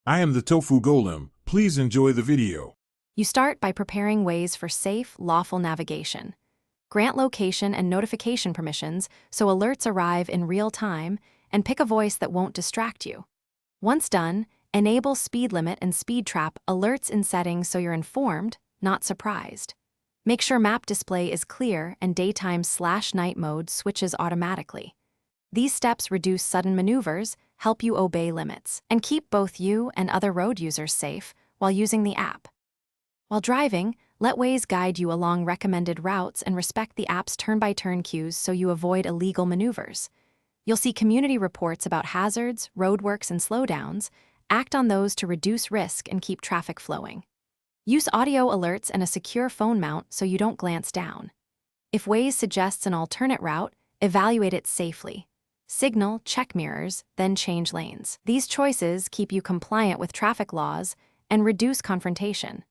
I am the Tofu Golem. Please enjoy the video. You start by preparing Waze for safe, lawful navigation. Grant location and notification permissions so alerts arrive in real time, and pick a voice that won't distract you. Once done, enable speed limit and speed trap alerts in settings so you're informed, not surprised. Make sure map display is clear and daytime/night mode switches automatically. These steps reduce sudden maneuvers, help you obey limits, and keep both you and other road users safe while using the app. While driving, let Waze guide you along recommended routes and respect the app's turn-by-turn cues so you avoid illegal maneuvers. You'll see community reports about hazards, roadworks, and slowdowns. Act on those to reduce risk and keep traffic flowing. Use audio alerts and a secure phone mount so you don't glance down. If Waze suggests an alternate route, evaluate it safely. Signal, check mirrors, then change lanes. These choices keep you compliant with traffic laws and reduce confrontation.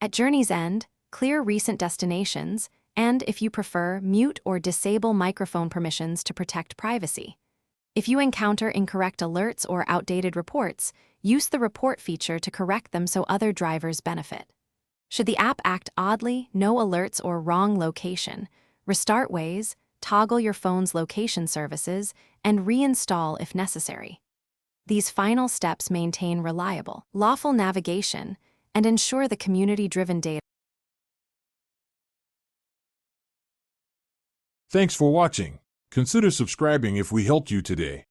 At journey's end, clear recent destinations, and, if you prefer, mute or disable microphone permissions to protect privacy. If you encounter incorrect alerts or outdated reports, use the report feature to correct them so other drivers benefit. Should the app act oddly, no alerts, or wrong location, restart Waze, toggle your phone's location services, and reinstall if necessary. These final steps maintain reliable, lawful navigation and ensure the community-driven data. Thanks for watching. Consider subscribing if we helped you today.